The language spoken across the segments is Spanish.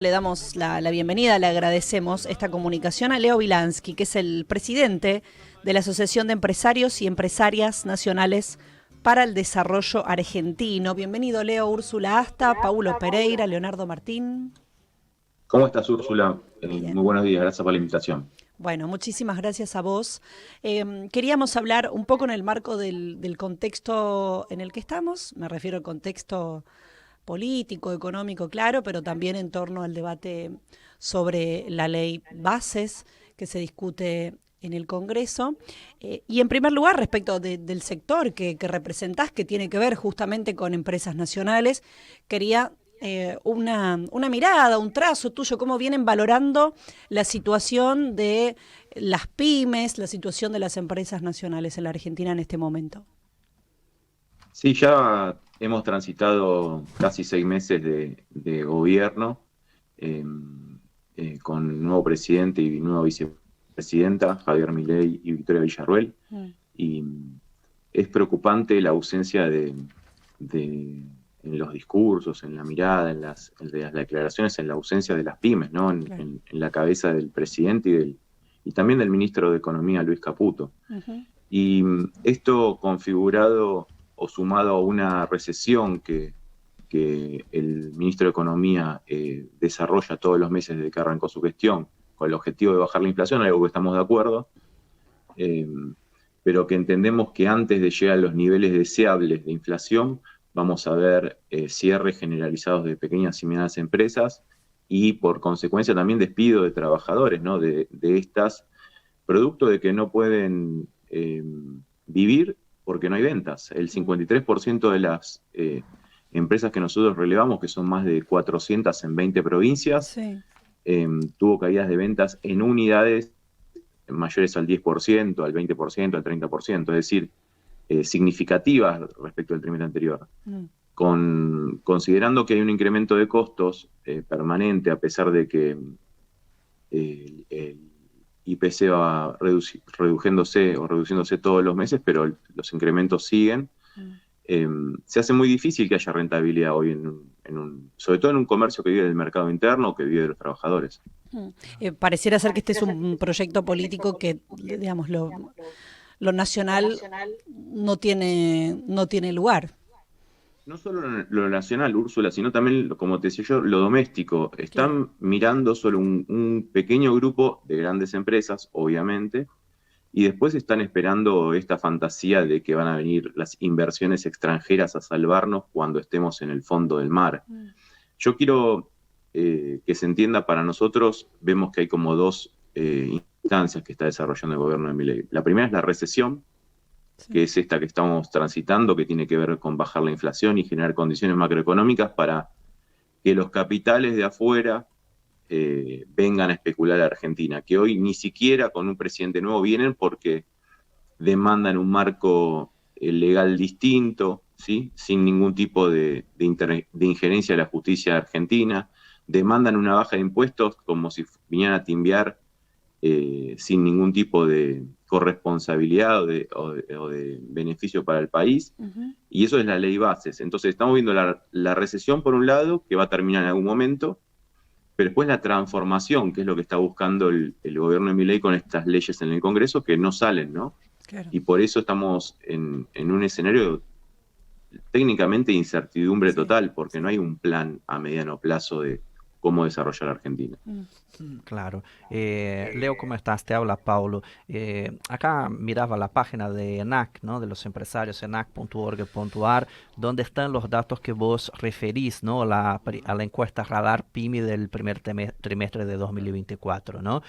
Le damos la bienvenida, le agradecemos esta comunicación a Leo Wilansky, que es el presidente de la Asociación de Empresarios y Empresarias Nacionales para el Desarrollo Argentino. Bienvenido, Leo. Úrsula Asta, Paulo Pereira, Leonardo Martín. ¿Cómo estás, Úrsula? Muy Bien. buenos días, gracias por la invitación. Bueno, muchísimas gracias a vos. Queríamos hablar un poco en el marco del contexto en el que estamos, me refiero al contexto político, económico, claro, pero también en torno al debate sobre la ley bases que se discute en el Congreso. Y en primer lugar, respecto del sector que representás, que tiene que ver justamente con empresas nacionales, quería una mirada, un trazo tuyo, cómo vienen valorando la situación de las pymes, la situación de las empresas nacionales en la Argentina en este momento. Sí, ya hemos transitado casi 6 meses de gobierno eh, con nuevo presidente y nueva vicepresidenta, Javier Milei y Victoria Villarruel, Mm. y es preocupante la ausencia de- en los discursos, en la mirada, en las declaraciones, en la ausencia de las pymes, ¿no? Claro. En la cabeza del presidente y también del ministro de Economía, Luis Caputo. Ujú. Y esto configurado o sumado a una recesión que el ministro de Economía desarrolla todos los meses desde que arrancó su gestión, con el objetivo de bajar la inflación, algo que estamos de acuerdo, eh, pero que entendemos que antes de llegar a los niveles deseables de inflación, vamos a ver cierres generalizados de pequeñas y medianas empresas y por consecuencia también despido de trabajadores, ¿no? De estas, producto de que no pueden vivir porque no hay ventas. El Mm. 53% de las empresas que nosotros relevamos, que son más de 400 en 20 provincias, Sí. tuvo caídas de ventas en unidades mayores al 10%, al 20%, al 30%, es decir, significativas respecto al trimestre anterior. Mm. Considerando que hay un incremento de costos permanente, a pesar de que el IPC va reduciéndose o reduciéndose todos los meses, pero los incrementos siguen. Mm. eh, Se hace muy difícil que haya rentabilidad hoy sobre todo en un comercio que vive del mercado interno o que vive de los trabajadores. Mm. Pareciera ser que este es un proyecto político que, digamos, lo nacional no tiene lugar. No solo lo nacional, Úrsula, sino también, como te decía yo, lo doméstico. Claro. Están mirando solo un pequeño grupo de grandes empresas, obviamente, y después están esperando esta fantasía de que van a venir las inversiones extranjeras a salvarnos cuando estemos en el fondo del mar. Mm. Yo quiero que se entienda, para nosotros vemos que hay como dos instancias que está desarrollando el gobierno de Milei. La primera es la recesión, que Sí. es esta que estamos transitando, que tiene que ver con bajar la inflación y generar condiciones macroeconómicas para que los capitales de afuera vengan a especular a Argentina, que hoy ni siquiera con un presidente nuevo vienen porque demandan un marco legal distinto, ¿sí? Sin ningún tipo de injerencia de la justicia argentina, demandan una baja de impuestos como si vinieran a timbiar sin ningún tipo de corresponsabilidad o de beneficio para el país, Ujú. y eso es la ley bases. Entonces estamos viendo la recesión por un lado, que va a terminar en algún momento, pero después la transformación, que es lo que está buscando el gobierno de Milei con estas leyes en el Congreso, que no salen, ¿no? Claro. Y por eso estamos en un escenario técnicamente de incertidumbre Sí. total, porque no Sí. hay un plan a mediano plazo de cómo desarrollar Argentina. Mm. Claro. Leo, ¿cómo estás? Te habla Paulo. Acá miraba la página de ENAC, ¿no? De los empresarios, enac.org.ar, donde están los datos que vos referís, ¿no? A la encuesta Radar PYME del primer trimestre de 2024, ¿no?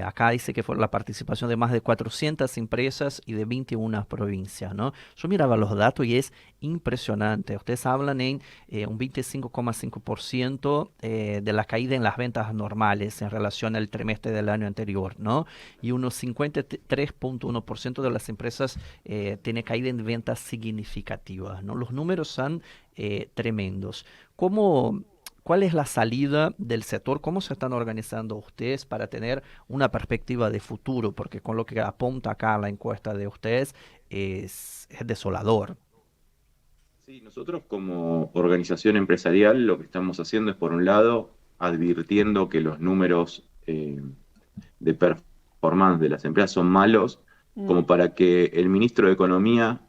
Acá dice que fue la participación de más de 400 empresas y de 21 provincias, ¿no? Yo miraba los datos y es impresionante. Ustedes hablan en un 25,5% de la caída en las ventas normales en relación al trimestre del año anterior, ¿no? Y unos 53,1% de las empresas tiene caída en ventas significativas, ¿no? Los números son tremendos. ¿Cuál es la salida del sector? ¿Cómo se están organizando ustedes para tener una perspectiva de futuro? Porque con lo que apunta acá la encuesta de ustedes es desolador. Sí, nosotros como organización empresarial lo que estamos haciendo es, por un lado, advirtiendo que los números de performance de las empresas son malos, como para que el ministro de Economía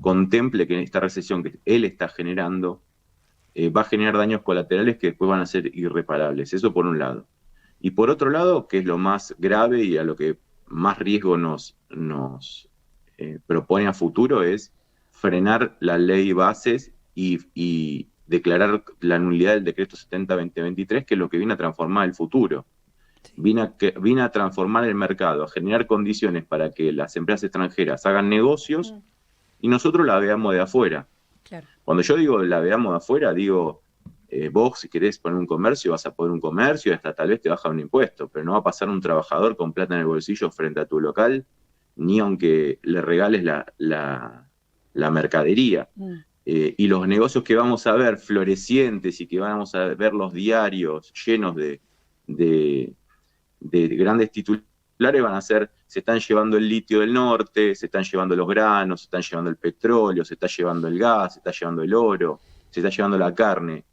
contemple que esta recesión que él está generando va a generar daños colaterales que después van a ser irreparables. Eso por un lado. Y por otro lado, que es lo más grave y a lo que más riesgo nos propone a futuro, es frenar la ley bases y declarar la nulidad del decreto 70-2023, que es lo que viene a transformar el futuro. Viene a transformar el mercado, a generar condiciones para que las empresas extranjeras hagan negocios y nosotros la veamos de afuera. Claro. Cuando yo digo la veamos de afuera, digo, vos si querés poner un comercio, vas a poner un comercio y hasta tal vez te baja un impuesto, pero no va a pasar un trabajador con plata en el bolsillo frente a tu local, ni aunque le regales la mercadería. Y los negocios que vamos a ver florecientes y que vamos a ver los diarios llenos de grandes titulares van a ser, se están llevando el litio del norte, se están llevando los granos, se están llevando el petróleo, se está llevando el gas, se está llevando el oro, se está llevando la carne.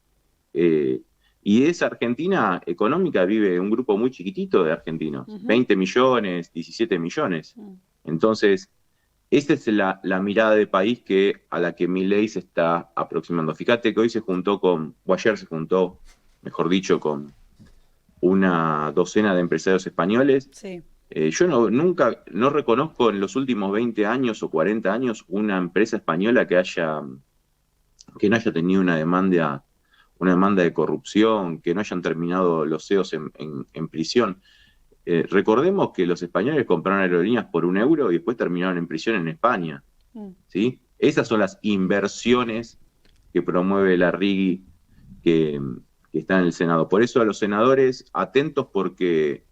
Y esa Argentina económica vive un grupo muy chiquitito de argentinos, 20 millones, 17 millones. Entonces, esta es la mirada de país a la que Milei se está aproximando. Fíjate que hoy ayer se juntó, mejor dicho, con una docena de empresarios españoles. Sí. Yo no reconozco en los últimos 20 años o 40 años una empresa española que no haya tenido una demanda de corrupción, que no hayan terminado los CEOs en prisión. Recordemos que los españoles compraron aerolíneas por €1 y después terminaron en prisión en España. ¿Sí? Esas son las inversiones que promueve la RIGI que está en el Senado. Por eso a los senadores, atentos, porque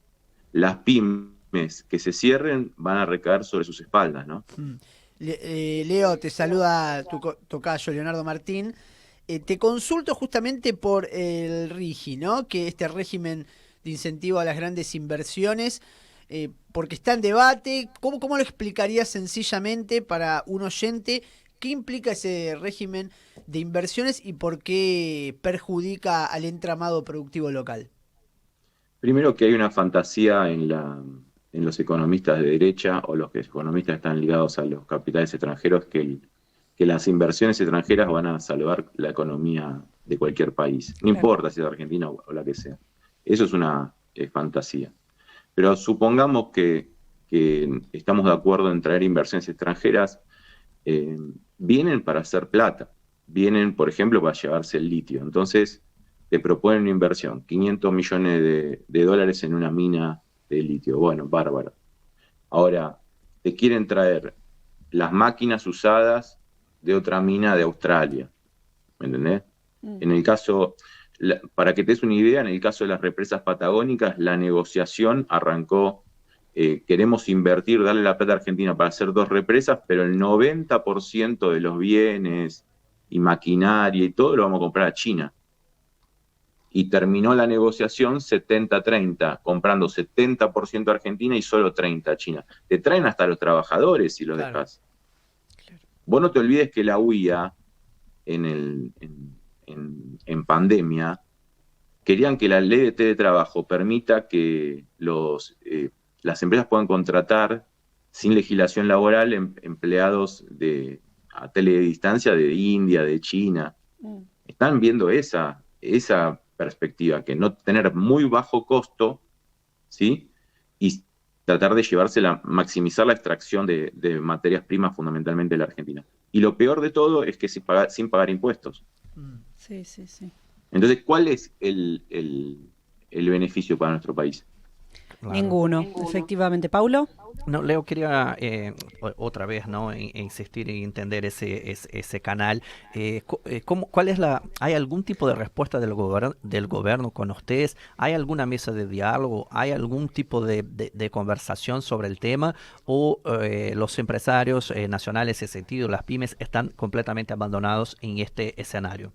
las pymes que se cierren van a recaer sobre sus espaldas, ¿no? Leo, te saluda tu tocayo Leonardo Martín. Te consulto justamente por el RIGI, ¿no? Que este régimen de incentivo a las grandes inversiones, porque está en debate. ¿Cómo lo explicarías sencillamente para un oyente? ¿Qué implica ese régimen de inversiones y por qué perjudica al entramado productivo local? Primero, que hay una fantasía en los economistas de derecha o los economistas que están ligados a los capitales extranjeros que las inversiones extranjeras van a salvar la economía de cualquier país. No importa si es Argentina o la que sea. Eso es una fantasía. Pero supongamos que estamos de acuerdo en traer inversiones extranjeras. Vienen para hacer plata. Vienen, por ejemplo, para llevarse el litio. Entonces, te proponen una inversión, 500 millones de dólares en una mina de litio. Bueno, bárbaro. Ahora, te quieren traer las máquinas usadas de otra mina de Australia. ¿Me entendés? En el caso, para que te des una idea, en el caso de las represas patagónicas, la negociación arrancó, queremos invertir, darle la plata a Argentina para hacer 2 represas, pero el 90% de los bienes y maquinaria y todo lo vamos a comprar a China. Y terminó la negociación 70-30, comprando 70% a Argentina y solo 30% a China. Te traen hasta los trabajadores si los dejas. Claro. Vos no te olvides que la UIA en pandemia querían que la ley de teletrabajo permita que las empresas puedan contratar sin legislación laboral empleados a teledistancia de India, de China. Están viendo esa perspectiva, que no tener muy bajo costo, ¿sí? Y tratar de maximizar la extracción de materias primas fundamentalmente de la Argentina. Y lo peor de todo es que sin pagar impuestos. Sí, sí, sí. Entonces, ¿cuál es el beneficio para nuestro país? Claro. Ninguno, efectivamente. ¿Paulo? No, Leo, quería otra vez, ¿no? Insistir en entender ese canal. ¿Cuál es ¿hay algún tipo de respuesta del gobierno con ustedes? ¿Hay alguna mesa de diálogo? ¿Hay algún tipo de conversación sobre el tema? ¿O los empresarios nacionales, en ese sentido, las pymes, están completamente abandonados en este escenario?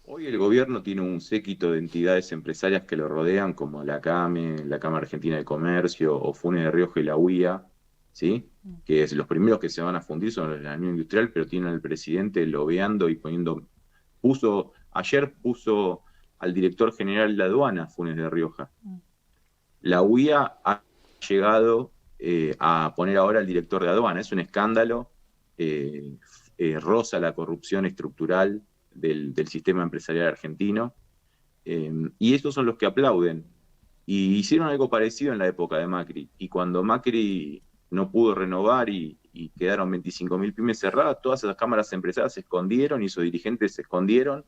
Hoy el gobierno tiene un séquito de entidades empresarias que lo rodean, como la CAME, la Cámara Argentina de Comercio, o FUNE de Rioja y la UIA, ¿sí? Que los primeros que se van a fundir son los de la Unión Industrial, pero tienen al presidente lobeando y ayer puso al director general de aduana, Funes de Rioja. La UIA ha llegado a poner ahora al director de aduana. Es un escándalo, roza la corrupción estructural del sistema empresarial argentino, y estos son los que aplauden. Y hicieron algo parecido en la época de Macri, y cuando Macri no pudo renovar y quedaron 25.000 pymes cerradas, todas esas cámaras empresariales se escondieron y sus dirigentes se escondieron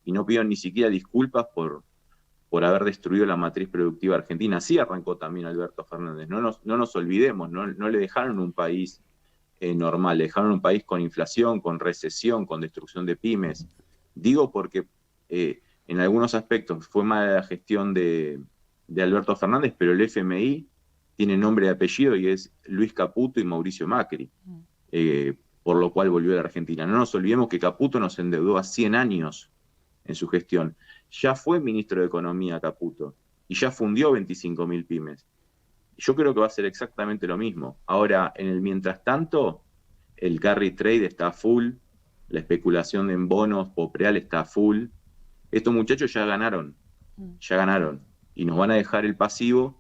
y no pidieron ni siquiera disculpas por haber destruido la matriz productiva argentina. Así arrancó también Alberto Fernández. No nos olvidemos, no le dejaron un país normal, le dejaron un país con inflación, con recesión, con destrucción de pymes. Digo porque en algunos aspectos fue mala la gestión de Alberto Fernández, pero el FMI tiene nombre y apellido y es Luis Caputo y Mauricio Macri, por lo cual volvió a la Argentina. No nos olvidemos que Caputo nos endeudó a 100 años en su gestión. Ya fue ministro de Economía Caputo y ya fundió 25.000 pymes. Yo creo que va a ser exactamente lo mismo. Ahora, en el mientras tanto, el carry trade está full, la especulación en bonos, Popreal está full. Estos muchachos ya ganaron, y nos van a dejar el pasivo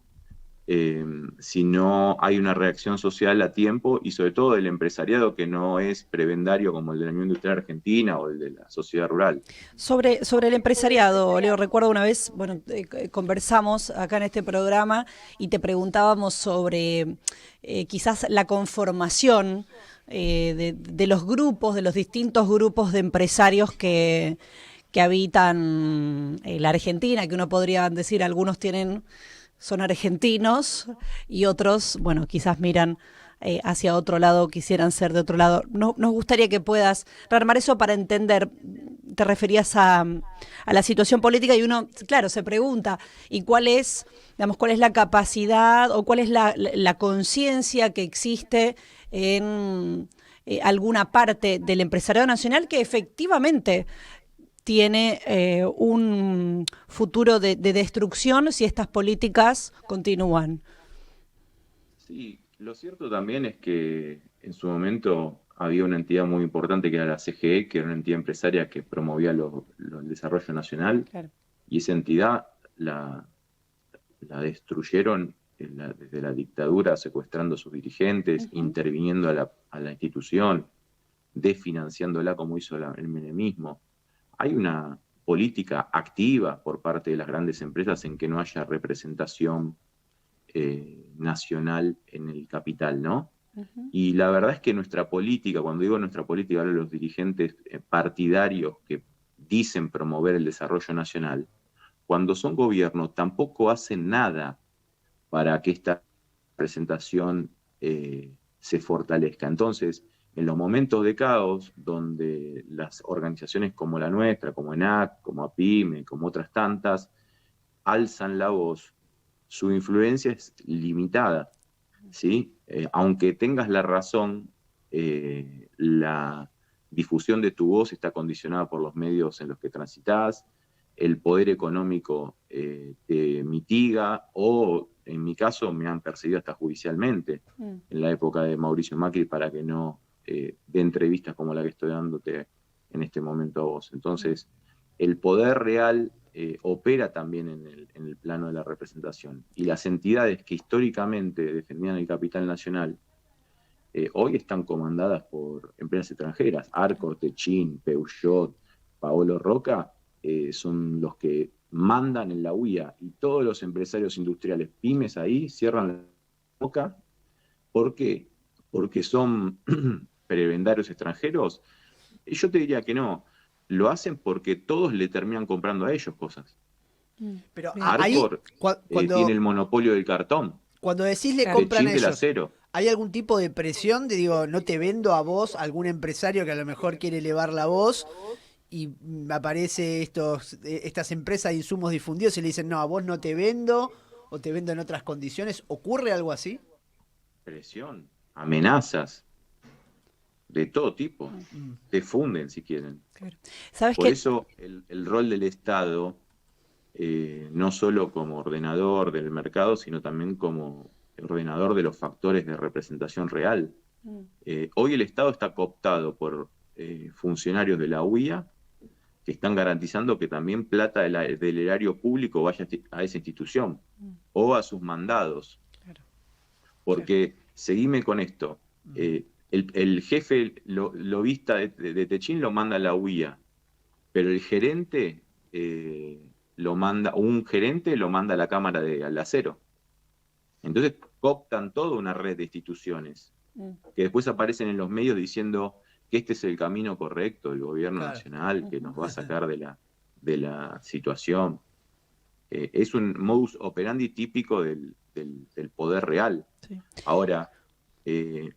si no hay una reacción social a tiempo, y sobre todo del empresariado que no es prebendario como el de la Unión Industrial Argentina o el de la sociedad rural. Sobre el empresariado, Leo, recuerdo una vez, bueno, conversamos acá en este programa y te preguntábamos sobre quizás la conformación de los grupos, de los distintos grupos de empresarios que habitan la Argentina, que uno podría decir algunos son argentinos y otros, bueno, quizás miran hacia otro lado, quisieran ser de otro lado. Nos gustaría que puedas rearmar eso para entender. Te referías a la situación política y uno, claro, se pregunta, ¿y cuál es la capacidad o cuál es la conciencia que existe en alguna parte del empresariado nacional que efectivamente tiene un futuro de destrucción si estas políticas continúan? Sí, lo cierto también es que en su momento había una entidad muy importante que era la CGE, que era una entidad empresaria que promovía el desarrollo nacional, claro. Y esa entidad la destruyeron desde la dictadura, secuestrando a sus dirigentes, interviniendo a la institución, desfinanciándola como hizo el menemismo. Hay una política activa por parte de las grandes empresas en que no haya representación nacional en el capital, ¿no? Y la verdad es que nuestra política, cuando digo nuestra política, hablo de los dirigentes partidarios que dicen promover el desarrollo nacional, cuando son gobierno tampoco hacen nada para que esta representación se fortalezca. Entonces, en los momentos de caos, donde las organizaciones como la nuestra, como ENAC, como APIME, como otras tantas, alzan la voz, su influencia es limitada, ¿sí? Aunque tengas la razón, la difusión de tu voz está condicionada por los medios en los que transitas, el poder económico te mitiga, o en mi caso me han perseguido hasta judicialmente en la época de Mauricio Macri para que no de entrevistas como la que estoy dándote en este momento a vos. Entonces, el poder real opera también en el plano de la representación. Y las entidades que históricamente defendían el capital nacional, hoy están comandadas por empresas extranjeras. Arcor, Techin, Peugeot, Paolo Roca, son los que mandan en la UIA, y todos los empresarios industriales pymes ahí cierran la boca. ¿Por qué? Porque son prebendarios extranjeros. Yo te diría que no. Lo hacen porque todos le terminan comprando a ellos cosas. Pero Arcor tiene el monopolio del cartón. Cuando decís le compran a ellos, acero. ¿Hay algún tipo de presión de, no te vendo a vos, algún empresario que a lo mejor quiere elevar la voz y aparece estas empresas de insumos difundidos y le dicen, no, a vos no te vendo o te vendo en otras condiciones? ¿Ocurre algo así? Presión, amenazas, de todo tipo. Te funden si quieren. Claro. ¿Sabes Por eso el rol del Estado, no solo como ordenador del mercado, sino también como ordenador de los factores de representación real. Hoy el Estado está cooptado por funcionarios de la UIA que están garantizando que también plata del erario público vaya a esa institución o a sus mandados. Claro. Porque, seguime con esto, el jefe lobista de Techín lo manda a la UIA, pero el gerente un gerente lo manda a la Cámara al Acero. Entonces cooptan toda una red de instituciones que después aparecen en los medios diciendo que este es el camino correcto del gobierno nacional, que nos va a sacar de la situación. Es un modus operandi típico del poder real. Sí. Ahora,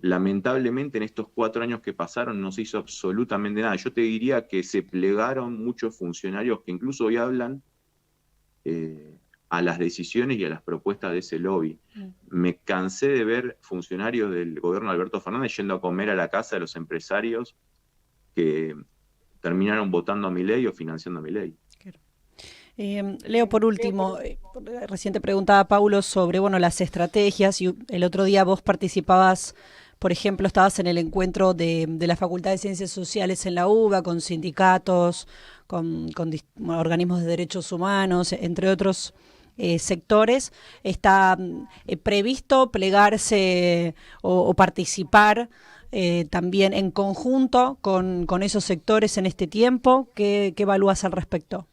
lamentablemente en estos 4 años que pasaron no se hizo absolutamente nada. Yo te diría que se plegaron muchos funcionarios que incluso hoy hablan a las decisiones y a las propuestas de ese lobby. Me cansé de ver funcionarios del gobierno de Alberto Fernández yendo a comer a la casa de los empresarios que terminaron votando a Milei o financiando a Milei. Claro. Leo, por último, recién te preguntaba, Paulo, sobre las estrategias, y el otro día vos participabas, por ejemplo, estabas en el encuentro de la Facultad de Ciencias Sociales en la UBA, con sindicatos, con organismos de derechos humanos, entre otros sectores. ¿Está previsto plegarse o participar también en conjunto con esos sectores en este tiempo? ¿Qué evalúas al respecto?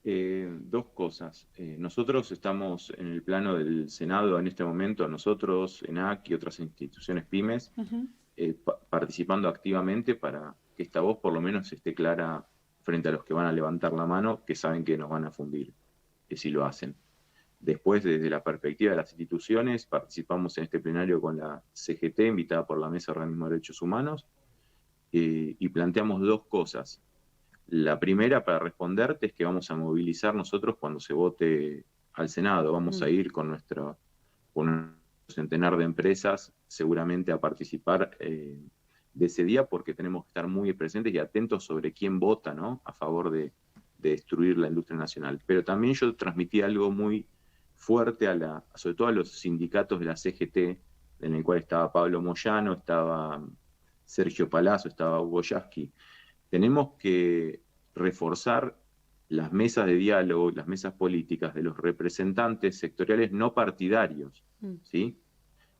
2 cosas. Nosotros estamos en el plano del Senado en este momento, nosotros, ENAC y otras instituciones pymes, participando activamente para que esta voz por lo menos esté clara frente a los que van a levantar la mano, que saben que nos van a fundir, si lo hacen. Después, desde la perspectiva de las instituciones, participamos en este plenario con la CGT, invitada por la Mesa de Organismos de Derechos Humanos, y planteamos 2 cosas. La primera, para responderte, es que vamos a movilizar nosotros cuando se vote al Senado. Vamos a ir con un centenar de empresas seguramente a participar de ese día, porque tenemos que estar muy presentes y atentos sobre quién vota, ¿no?, a favor de destruir la industria nacional. Pero también yo transmití algo muy fuerte sobre todo a los sindicatos de la CGT, en el cual estaba Pablo Moyano, estaba Sergio Palazzo, estaba Hugo Yasky. Tenemos que reforzar las mesas de diálogo, las mesas políticas de los representantes sectoriales no partidarios, ¿sí?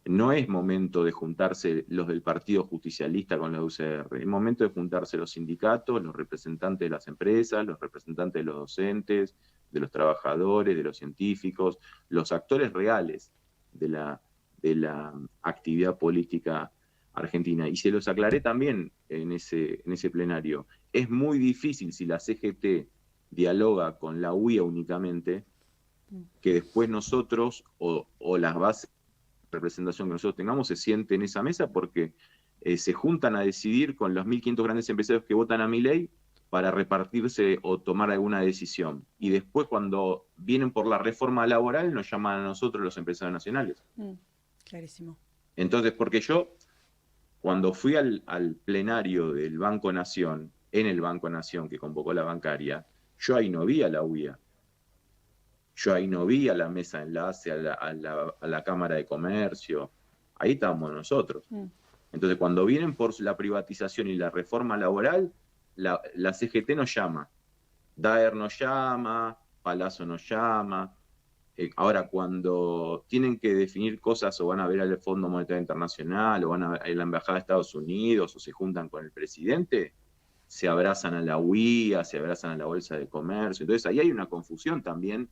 No es momento de juntarse los del Partido Justicialista con la UCR, es momento de juntarse los sindicatos, los representantes de las empresas, los representantes de los docentes, de los trabajadores, de los científicos, los actores reales de la actividad política argentina. Y se los aclaré también en ese plenario. Es muy difícil, si la CGT dialoga con la UIA únicamente, que después nosotros o las bases de representación que nosotros tengamos se sienten en esa mesa, porque se juntan a decidir con los 1.500 grandes empresarios que votan a Milei para repartirse o tomar alguna decisión. Y después, cuando vienen por la reforma laboral, nos llaman a nosotros los empresarios nacionales. Clarísimo. Entonces, porque yo, cuando fui al plenario del Banco Nación, en el Banco Nación que convocó la bancaria, yo ahí no vi a la UIA. Yo ahí no vi a la mesa de enlace, a la Cámara de Comercio. Ahí estábamos nosotros. Entonces, cuando vienen por la privatización y la reforma laboral, la CGT nos llama. Daer nos llama, Palazzo nos llama. Ahora, cuando tienen que definir cosas o van a ver al Fondo Monetario Internacional o van a la Embajada de Estados Unidos o se juntan con el presidente, se abrazan a la UIA, se abrazan a la Bolsa de Comercio. Entonces, ahí hay una confusión también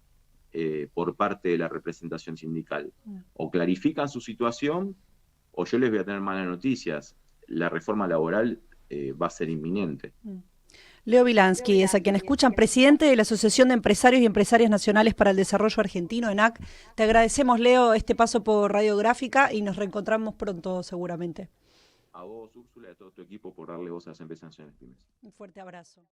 por parte de la representación sindical. O clarifican su situación o yo les voy a tener malas noticias. La reforma laboral va a ser inminente. Leo Wilansky es, a quien escuchan, presidente de la Asociación de Empresarios y Empresarias Nacionales para el Desarrollo Argentino, ENAC. Te agradecemos, Leo, este paso por Radiográfica y nos reencontramos pronto seguramente. A vos, Úrsula, y a todo tu equipo por darle voz a las empresas nacionales pymes. Un fuerte abrazo.